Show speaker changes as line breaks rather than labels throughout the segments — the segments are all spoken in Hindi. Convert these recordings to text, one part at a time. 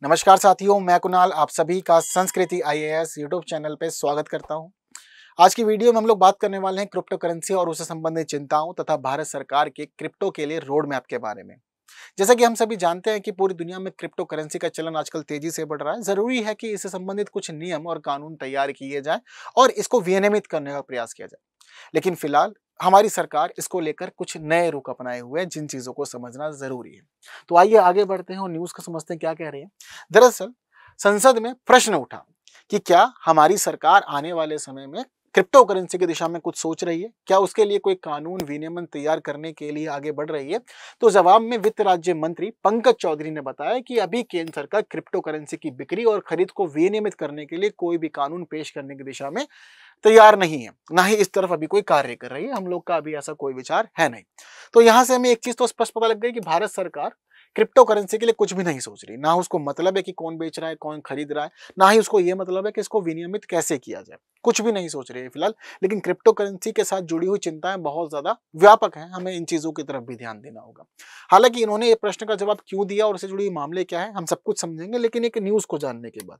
नमस्कार साथियों, मैं कुणाल आप सभी का संस्कृति आईएएस यूट्यूब चैनल पे स्वागत करता हूं। आज की वीडियो में हम लोग बात करने वाले हैं क्रिप्टो करेंसी और उससे संबंधित चिंताओं तथा भारत सरकार के क्रिप्टो के लिए रोड मैप के बारे में। जैसा कि हम सभी जानते हैं कि पूरी दुनिया में क्रिप्टो करेंसी का चलन आजकल तेजी से बढ़ रहा है। जरूरी है कि इससे संबंधित कुछ नियम और कानून तैयार किए जाएं और इसको विनियमित करने का प्रयास किया जाए। लेकिन फिलहाल हमारी सरकार इसको लेकर कुछ नए रुख अपनाए हुए हैं, जिन चीजों को समझना जरूरी है। तो आइए आगे बढ़ते हैं और न्यूज को समझते हैं क्या कह रही है। दरअसल संसद में प्रश्न उठा कि क्या हमारी सरकार आने वाले समय में क्रिप्टो करेंसी की दिशा में कुछ सोच रही है, क्या उसके लिए कोई कानून विनियमन तैयार करने के लिए आगे बढ़ रही है। तो जवाब में वित्त राज्य मंत्री पंकज चौधरी ने बताया कि अभी केंद्र सरकार क्रिप्टो करेंसी की बिक्री और खरीद को विनियमित करने के लिए कोई भी कानून पेश करने की दिशा में तैयार नहीं है, ना ही इस तरफ अभी कोई कार्य कर रही है। हम लोग का अभी ऐसा कोई विचार है नहीं। तो यहां से हमें एक चीज तो स्पष्ट पता लग गई कि भारत सरकार क्रिप्टो करेंसी के लिए कुछ भी नहीं सोच रही। ना उसको मतलब है कि कौन बेच रहा है, कौन खरीद रहा है, ना ही उसको ये मतलब है कि इसको विनियमित कैसे किया जाए। कुछ भी नहीं सोच रही है फिलहाल। लेकिन क्रिप्टो करेंसी के साथ जुड़ी हुई चिंताएं बहुत ज्यादा व्यापक हैं, हमें इन चीजों की तरफ भी ध्यान देना होगा। हालांकि इन्होंने ये प्रश्न का जवाब क्यों दिया और इससे जुड़ी मामले क्या है, हम सब कुछ समझेंगे, लेकिन एक न्यूज को जानने के बाद।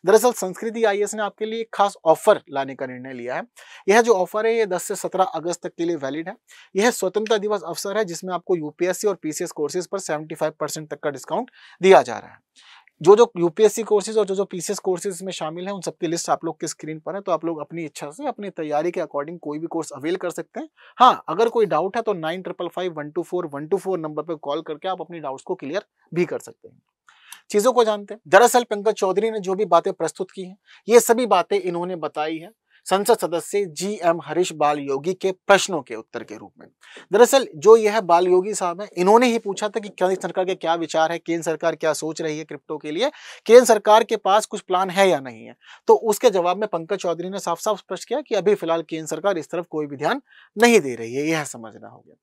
दरअसल संस्कृति आईएएस ने आपके लिए एक खास ऑफर लाने का निर्णय लिया है। यह जो ऑफर है ये 10 से 17 अगस्त तक के लिए वैलिड है। यह स्वतंत्रता दिवस अवसर है जिसमें आपको यूपीएससी और पीसीएस कोर्सेज पर 75% तक का डिस्काउंट दिया जा रहा है। जो यूपीएससी कोर्सेज और जो पीसीएस कोर्सेज में शामिल हैं उन सबकी लिस्ट आप लोग के स्क्रीन पर है। तो आप लोग अपनी इच्छा से अपनी तैयारी के अकॉर्डिंग कोई भी कोर्स अवेल कर सकते हैं। हाँ, अगर कोई डाउट है तो 9555 124 124 नंबर पर कॉल करके आप अपनी डाउट्स को क्लियर भी कर सकते हैं। चीजों को जानते हैं। दरअसल पंकज चौधरी ने जो भी बातें प्रस्तुत की हैं, ये सभी बातें इन्होंने बताई है संसद सदस्य जीएम हरीश बाल योगी के प्रश्नों के उत्तर के रूप में। दरअसल जो यह बाल योगी साहब हैं, इन्होंने ही पूछा था कि केंद्र सरकार के क्या विचार है, केंद्र सरकार क्या सोच रही है क्रिप्टो के लिए, केंद्र सरकार के पास कुछ प्लान है या नहीं है। तो उसके जवाब में पंकज चौधरी ने साफ साफ स्पष्ट किया कि अभी फिलहाल केंद्र सरकार इस तरफ कोई भी ध्यान नहीं दे रही है। यह समझना हो गया।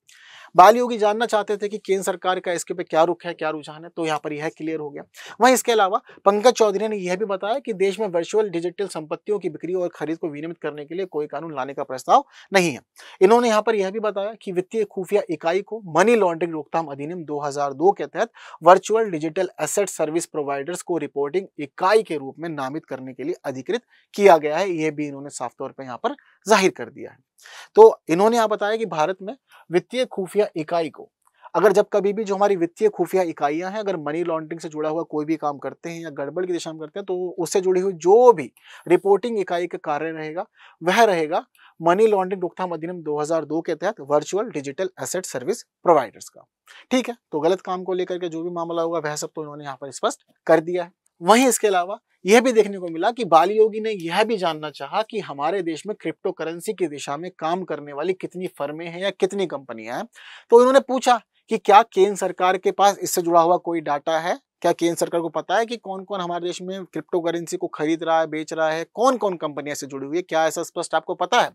बाल योगी जानना चाहते थे कि केंद्र सरकार का इसके पे क्या रुख है, क्या रुझान है, तो यहाँ पर यह क्लियर हो गया। वहीं इसके अलावा पंकज चौधरी ने यह भी बताया कि देश में वर्चुअल डिजिटल संपत्तियों की बिक्री और खरीद को विनियमित करने के लिए कोई कानून लाने का प्रस्ताव नहीं है। इन्होंने यहाँ पर यह भी बताया कि वित्तीय खुफिया इकाई को मनी लॉन्ड्रिंग रोकथाम अधिनियम 2002 के तहत virtual digital asset service providers को रिपोर्टिंग इकाई के रूप में नामित करने के लिए अधिकृत किया गया है। यह भी इन्होंने साफ तौर पर यहाँ पर जाहिर कर दिया है। तो इन्होंने यहाँ बताया कि भारत में वित्तीय खुफिया इकाई को अगर जब कभी भी जो हमारी वित्तीय खुफिया इकाइयां हैं अगर मनी लॉन्ड्रिंग से जुड़ा हुआ कोई भी काम करते हैं या गड़बड़ की दिशा में करते हैं तो उससे जुड़ी हुई जो भी रिपोर्टिंग इकाई का कार्य रहेगा वह रहेगा मनी लॉन्ड्रिंग रोकथाम अधिनियम 2002 के तहत virtual digital asset service providers का। ठीक है, तो गलत काम को लेकर के जो भी मामला होगा वह सब तो इन्होंने यहाँ पर स्पष्ट कर दिया है। वहीं इसके अलावा यह भी देखने को मिला कि बाल योगी ने यह भी जानना चाहा कि हमारे देश में क्रिप्टो करेंसी की दिशा में काम करने वाली कितनी फर्में हैं या कितनी कंपनियां हैं। तो इन्होंने पूछा कि क्या केंद्र सरकार के पास इससे जुड़ा हुआ कोई डाटा है, क्या केंद्र सरकार को पता है कि कौन कौन हमारे देश में क्रिप्टो करेंसी को खरीद रहा है, बेच रहा है, कौन कौन कंपनियां से जुड़ी हुई है, क्या ऐसा स्पष्ट आपको पता है।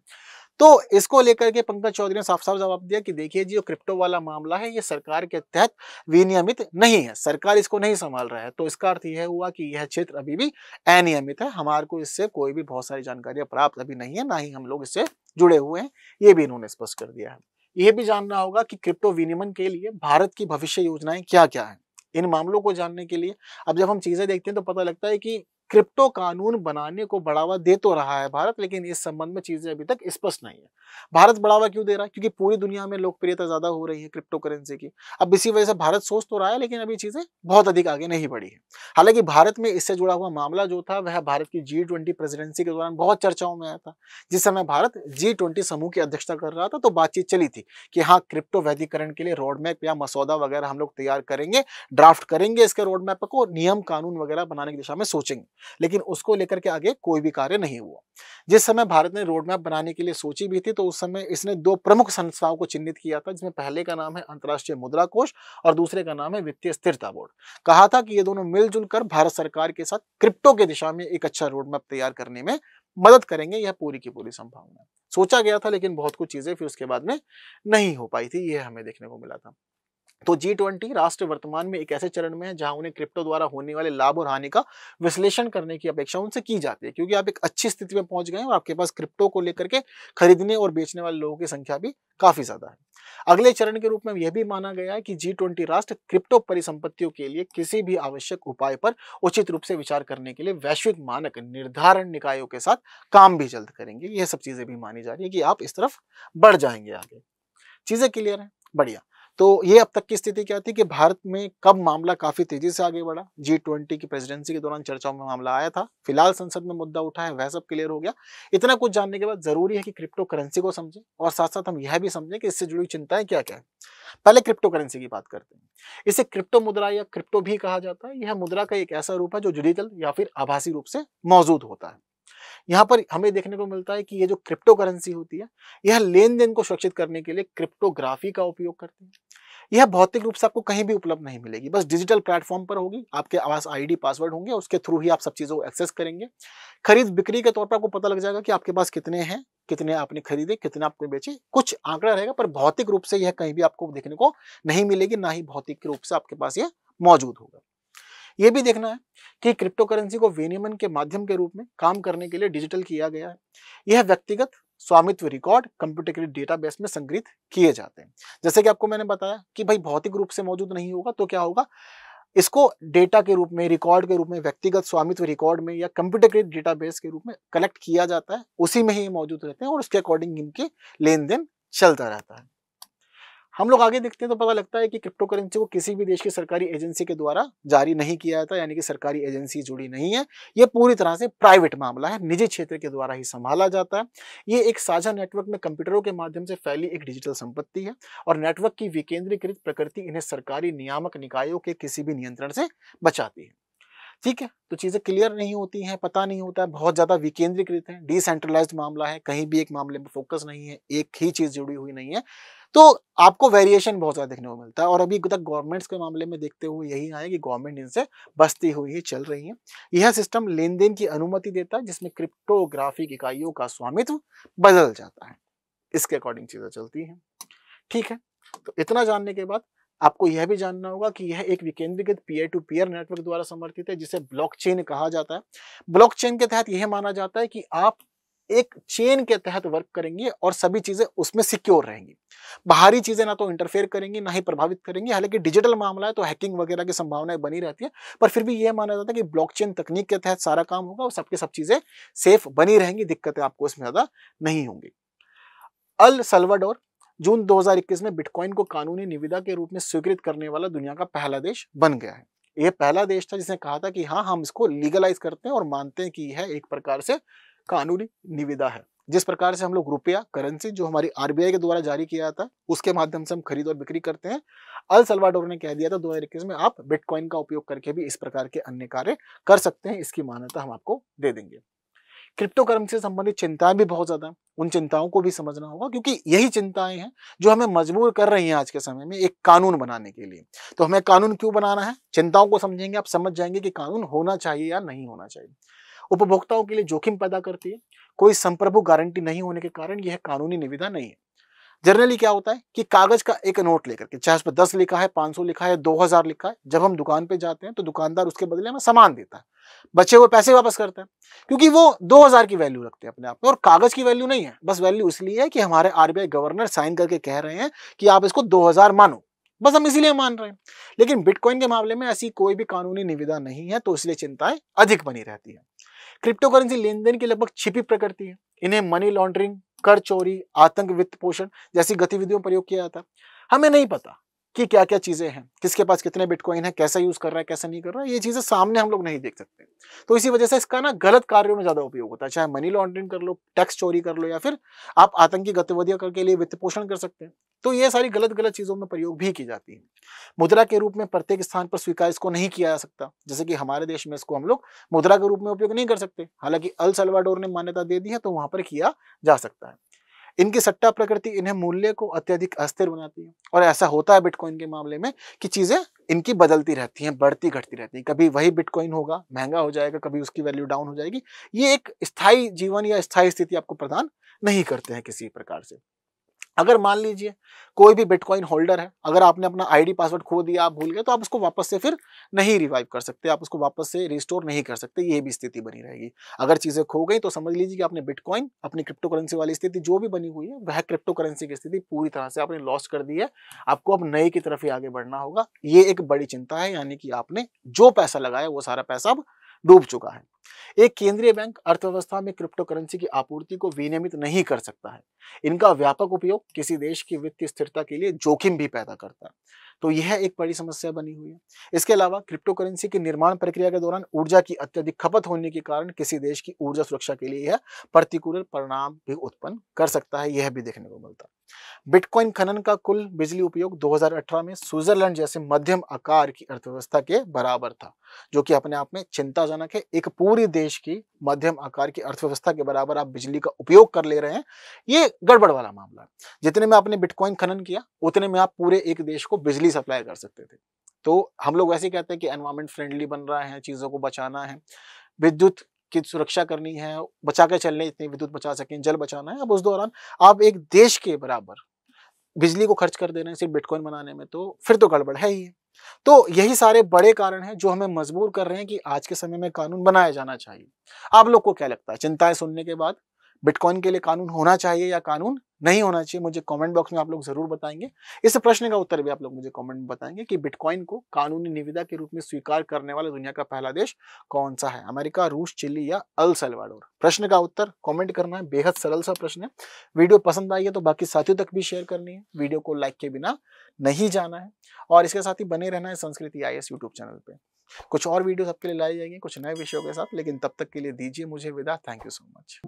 तो इसको लेकर के पंकज चौधरी ने साफ साफ जवाब दिया कि देखिए जी, जो क्रिप्टो वाला मामला है ये सरकार के तहत विनियमित नहीं है, सरकार इसको नहीं संभाल रहा है। तो इसका अर्थ यह हुआ कि यह क्षेत्र अभी भी अनियमित है, हमारे को इससे कोई भी बहुत सारी जानकारियां प्राप्त अभी नहीं है, ना ही हम लोग इससे जुड़े हुए हैं। ये भी इन्होंने स्पष्ट कर दिया है। यह भी जानना होगा कि क्रिप्टो विनियमन के लिए भारत की भविष्य योजनाएं क्या क्या है। इन मामलों को जानने के लिए अब जब हम चीजें देखते हैं तो पता लगता है कि क्रिप्टो कानून बनाने को बढ़ावा दे तो रहा है भारत, लेकिन इस संबंध में चीजें अभी तक स्पष्ट नहीं है। भारत बढ़ावा क्यों दे रहा है? क्योंकि पूरी दुनिया में लोकप्रियता ज्यादा हो रही है क्रिप्टो करेंसी की। अब इसी वजह से भारत सोच तो रहा है, लेकिन अभी चीजें बहुत अधिक आगे नहीं बढ़ी है। हालांकि भारत में इससे जुड़ा हुआ मामला जो था वह भारत की G20 प्रेसिडेंसी के दौरान बहुत चर्चाओं में आया था। जिस समय भारत G20 समूह की अध्यक्षता कर रहा था तो बातचीत चली थी कि हाँ, क्रिप्टो वैधीकरण के लिए रोडमैप या मसौदा वगैरह हम लोग तैयार करेंगे, ड्राफ्ट करेंगे इसके रोडमैप को, नियम कानून वगैरह बनाने की दिशा में सोचेंगे। लेकिन उसको लेकर के आगे कोई भी कार्य नहीं हुआ। जिस समय भारत ने रोडमैप बनाने के लिए सोची भी थी तो उस समय इसने दो प्रमुख संस्थाओं को चिन्हित किया था, जिसमें पहले का नाम है अंतर्राष्ट्रीय मुद्रा कोष और दूसरे का नाम है वित्तीय स्थिरता बोर्ड। कहा था कि ये दोनों मिलजुल कर भारत सरकार के साथ क्रिप्टो के दिशा में एक अच्छा रोडमैप तैयार करने में मदद करेंगे। यह पूरी की पूरी संभावना सोचा गया था, लेकिन बहुत कुछ चीजें फिर उसके बाद में नहीं हो पाई थी, यह हमें देखने को मिला था। तो G20 राष्ट्र वर्तमान में एक ऐसे चरण में है जहां उन्हें क्रिप्टो द्वारा होने वाले लाभ और हानि का विश्लेषण करने की अपेक्षा उनसे की जाती है, क्योंकि आप एक अच्छी स्थिति में पहुंच गए हैं और आपके पास क्रिप्टो को लेकर के खरीदने और बेचने वाले लोगों की संख्या भी काफी ज्यादा है। अगले चरण के रूप में यह भी माना गया है कि G20 राष्ट्र क्रिप्टो परिसंपत्तियों के लिए किसी भी आवश्यक उपाय पर उचित रूप से विचार करने के लिए वैश्विक मानक निर्धारण निकायों के साथ काम भी जल्द करेंगे। यह सब चीजें भी मानी जा रही है कि आप इस तरफ बढ़ जाएंगे आगे। चीजें क्लियर है? बढ़िया। तो ये अब तक की स्थिति क्या थी कि भारत में कब मामला काफी तेजी से आगे बढ़ा। G20 की प्रेसिडेंसी के दौरान चर्चाओं में मामला आया था, फिलहाल संसद में मुद्दा उठा है, वह सब क्लियर हो गया। इतना कुछ जानने के बाद जरूरी है कि क्रिप्टो करेंसी को समझें और साथ साथ हम यह भी समझें कि इससे जुड़ी चिंताएं क्या क्या है। पहले क्रिप्टो करेंसी की बात करते हैं। इसे क्रिप्टो मुद्रा या क्रिप्टो भी कहा जाता है। यह मुद्रा का एक ऐसा रूप है जो डिजिटल या फिर आभासी रूप से मौजूद होता है। यहाँ पर हमें देखने को मिलता है कि ये जो क्रिप्टो करेंसी होती है, यह लेन देन को सुरक्षित करने के लिए क्रिप्टोग्राफी का उपयोग करती है। यह भौतिक रूप से आपको कहीं भी उपलब्ध नहीं मिलेगी, बस डिजिटल प्लेटफॉर्म पर होगी। आपके पास आईडी पासवर्ड होंगे, उसके थ्रू ही आप सब चीजों को एक्सेस करेंगे। खरीद बिक्री के तौर पर आपको पता लग जाएगा कि आपके पास कितने हैं, कितने आपने खरीदे, कितने आपने बेचे, कुछ आंकड़ा रहेगा, पर भौतिक रूप से यह कहीं भी आपको देखने को नहीं मिलेगी, ना ही भौतिक रूप से आपके पास यह मौजूद होगा। यह भी देखना है कि क्रिप्टो करेंसी को विनिमय के माध्यम के रूप में काम करने के लिए डिजिटल किया गया है। यह व्यक्तिगत स्वामित्व रिकॉर्ड कंप्यूटर डेटाबेस में संग्रहित किए जाते हैं। जैसे कि आपको मैंने बताया कि भाई भौतिक रूप से मौजूद नहीं होगा तो क्या होगा, इसको डेटा के रूप में, रिकॉर्ड के रूप में, व्यक्तिगत स्वामित्व रिकॉर्ड में या कंप्यूटर डेटाबेस के रूप में कलेक्ट किया जाता है, उसी में ही मौजूद रहते हैं और उसके अकॉर्डिंग इनके लेन देन चलता रहता है। हम लोग आगे देखते हैं तो पता लगता है कि क्रिप्टो करेंसी को किसी भी देश की सरकारी एजेंसी के द्वारा जारी नहीं किया जाता, यानी कि सरकारी एजेंसी जुड़ी नहीं है। ये पूरी तरह से प्राइवेट मामला है, निजी क्षेत्र के द्वारा ही संभाला जाता है। ये एक साझा नेटवर्क में कंप्यूटरों के माध्यम से फैली एक डिजिटल संपत्ति है और नेटवर्क की विकेंद्रीकृत प्रकृति इन्हें सरकारी नियामक निकायों के किसी भी नियंत्रण से बचाती है। ठीक है, तो चीजें क्लियर नहीं होती हैं, पता नहीं होता है, बहुत ज्यादा विकेंद्रीकृत है, डिसेंट्रलाइज्ड मामला है, कहीं भी एक मामले में फोकस नहीं है, एक ही चीज जुड़ी हुई नहीं है, तो आपको वेरिएशन बहुत ज्यादा देखने को मिलता है। और अभी तक गवर्नमेंट्स के मामले में देखते हुए यही आया कि गवर्नमेंट इनसे बचती हुई ही चल रही है। यह सिस्टम लेन देन की अनुमति देता है जिसमें क्रिप्टोग्राफिक इकाइयों का स्वामित्व बदल जाता है, इसके अकॉर्डिंग चीजें चलती हैं। ठीक है, तो इतना जानने के बाद आपको यह भी जानना होगा कि यह एक विकेंद्रीकृत पीयर टू पीयर नेटवर्क द्वारा समर्थित है जिसे ब्लॉकचेन कहा जाता है। ब्लॉकचेन के तहत यह माना जाता है कि आप एक चेन के तहत वर्क करेंगे और सभी चीजें उसमें सिक्योर रहेंगी, बाहरी चीजें ना तो इंटरफेयर करेंगी ना ही प्रभावित करेंगी। हालांकि डिजिटल मामला है तो हैकिंग वगैरह की संभावनाएं बनी रहती है, पर फिर भी यह माना जाता है कि ब्लॉकचेन तकनीक के तहत सारा काम होगा और सबके सब चीजें सेफ बनी रहेंगी, दिक्कतें आपको इसमें ज्यादा नहीं होंगी। अल सल्वाडोर जून 2021 में बिटकॉइन को कानूनी निविदा के रूप में स्वीकृत करने वाला दुनिया का पहला देश बन गया है। यह पहला देश था जिसने कहा था कि हाँ, हम इसको लीगलाइज करते हैं और मानते हैं कि यह एक प्रकार से कानूनी निविदा है। जिस प्रकार से हम लोग रुपया करेंसी जो हमारी आरबीआई के द्वारा जारी किया था उसके माध्यम से हम खरीद और बिक्री करते हैं, अल सल्वाडोर ने कह दिया था 2021 में आप बिटकॉइन का उपयोग करके भी इस प्रकार के अन्य कार्य कर सकते हैं, इसकी मान्यता हम आपको दे देंगे। क्रिप्टो करेंसी से संबंधित चिंताएं भी बहुत ज्यादा हैं, उन चिंताओं को भी समझना होगा क्योंकि यही चिंताएं हैं जो हमें मजबूर कर रही हैं आज के समय में एक कानून बनाने के लिए। तो हमें कानून क्यों बनाना है, चिंताओं को समझेंगे, आप समझ जाएंगे कि कानून होना चाहिए या नहीं होना चाहिए। उपभोक्ताओं के लिए जोखिम पैदा करती है, कोई संप्रभु गारंटी नहीं होने के कारण यह कानूनी निविदा नहीं है। जनरली क्या होता है कि कागज का एक नोट लेकर के, चाहे उस पर 10 लिखा है, 500 लिखा है, 2000 लिखा है, जब हम दुकान पे जाते हैं तो दुकानदार उसके बदले में सामान देता है, बचे हुए पैसे वापस करता है, क्योंकि वो 2000 की वैल्यू रखते हैं अपने आप में और कागज की वैल्यू नहीं है। बस वैल्यू इसलिए है कि हमारे आरबीआई गवर्नर साइन करके कह रहे हैं कि आप इसको 2000 मानो, बस हम इसीलिए मान रहे हैं। लेकिन बिटकॉइन के मामले में ऐसी कोई भी कानूनी निविदा नहीं है, तो इसलिए चिंताएं अधिक बनी रहती है। क्रिप्टो करेंसी लेन देन की लगभग छिपी प्रकृति है, इन्हें मनी लॉन्ड्रिंग, कर चोरी, आतंक वित्त पोषण जैसी गतिविधियों में प्रयोग किया जाता है। हमें नहीं पता कि क्या क्या चीजें हैं, किसके पास कितने बिटकॉइन है, कैसा यूज कर रहा है, कैसा नहीं कर रहा है, ये चीजें सामने हम लोग नहीं देख सकते। तो इसी वजह से इसका ना गलत कार्यों में ज्यादा उपयोग होता है, चाहे मनी लॉन्ड्रिंग कर लो, टैक्स चोरी कर लो, या फिर आप आतंकी गतिविधियां करके लिए वित्त पोषण कर सकते हैं। तो ये सारी गलत गलत चीजों में प्रयोग भी की जाती है। मुद्रा के रूप में प्रत्येक स्थान पर स्वीकार इसको नहीं किया जा सकता, जैसे कि हमारे देश में इसको हम लोग मुद्रा के रूप में उपयोग नहीं कर सकते। हालांकि अल सल्वाडोर ने मान्यता दे दी है तो वहां पर किया जा सकता है। इनकी सट्टा प्रकृति इन्हें मूल्य को अत्यधिक अस्थिर बनाती है और ऐसा होता है बिटकॉइन के मामले में कि चीजें इनकी बदलती रहती हैं, बढ़ती घटती रहती हैं। कभी वही बिटकॉइन होगा, महंगा हो जाएगा, कभी उसकी वैल्यू डाउन हो जाएगी। ये एक स्थायी जीवन या स्थायी स्थिति आपको प्रदान नहीं करते हैं किसी प्रकार से। अगर मान लीजिए कोई भी बिटकॉइन होल्डर है, अगर आपने अपना आईडी पासवर्ड खो दिया, आप भूल गए, तो आप उसको वापस से फिर नहीं रिवाइव कर सकते, आप उसको वापस से रिस्टोर नहीं कर सकते, ये भी स्थिति बनी रहेगी। अगर चीजें खो गई तो समझ लीजिए कि आपने बिटकॉइन, अपनी क्रिप्टो करेंसी वाली स्थिति जो भी बनी हुई है, वह क्रिप्टो करेंसी की स्थिति पूरी तरह से आपने लॉस्ट कर दी है। आपको अब नए की तरफ ही आगे बढ़ना होगा। ये एक बड़ी चिंता है, यानी कि आपने जो पैसा लगाया वो सारा पैसा अब डूब चुका है। एक केंद्रीय बैंक अर्थव्यवस्था में क्रिप्टो करेंसी की आपूर्ति को विनियमित नहीं कर सकता है। इनका व्यापक उपयोग किसी देश की वित्तीय स्थिरता के लिए जोखिम भी पैदा करता है। तो यह एक बड़ी समस्या बनी हुई है। इसके अलावा क्रिप्टो करेंसी की निर्माण प्रक्रिया के दौरान ऊर्जा की अत्यधिक खपत होने के कारण किसी देश की ऊर्जा सुरक्षा के लिए यह प्रतिकूल परिणाम भी उत्पन्न कर सकता है, यह भी देखने को मिलता है। बिटकॉइन खनन का कुल बिजली उपयोग 2018 में स्विट्जरलैंड जैसे मध्यम आकार की अर्थव्यवस्था के बराबर था, जो कि अपने आप में चिंताजनक है। एक पूरे देश की मध्यम आकार की अर्थव्यवस्था के बराबर आप बिजली का उपयोग कर ले रहे हैं, ये गड़बड़ वाला मामला है। जितने में आपने बिटकॉइन खनन किया, उतने में आप पूरे एक देश को बिजली सप्लाई कर सकते थे। तो हम लोग वैसे ही कहते हैं कि एनवायरमेंट फ्रेंडली बन रहा है, चीजों को बचाना है, विद्युत की सुरक्षा करनी है, बचा के चलने, इतनी विद्युत बचा सकें, जल बचाना है। अब उस दौरान आप एक देश के बराबर बिजली को खर्च कर दे रहे हैं सिर्फ बिटकॉइन बनाने में, तो फिर तो गड़बड़ है ही। तो यही सारे बड़े कारण हैं जो हमें मजबूर कर रहे हैं कि आज के समय में कानून बनाया जाना चाहिए। आप लोग को क्या लगता है, चिंताएं सुनने के बाद, बिटकॉइन के लिए कानून होना चाहिए या कानून नहीं होना चाहिए? मुझे कमेंट बॉक्स में आप लोग जरूर बताएंगे। इस प्रश्न का उत्तर भी आप लोग मुझे कमेंट में बताएंगे कि बिटकॉइन को कानूनी निविदा के रूप में स्वीकार करने वाला दुनिया का पहला देश कौन सा है? अमेरिका, रूस, चिली या अल सल्वाडोर? प्रश्न का उत्तर कमेंट करना है, बेहद सरल सा प्रश्न है। वीडियो पसंद आई है तो बाकी साथियों तक भी शेयर करनी है, वीडियो को लाइक के बिना नहीं जाना है, और इसके साथ ही बने रहना है संस्कृति IAS यूट्यूब चैनल पे। कुछ और वीडियो सबके लिए लाई जाएंगी कुछ नए विषयों के साथ, लेकिन तब तक के लिए दीजिए मुझे विदा। Thank you so much.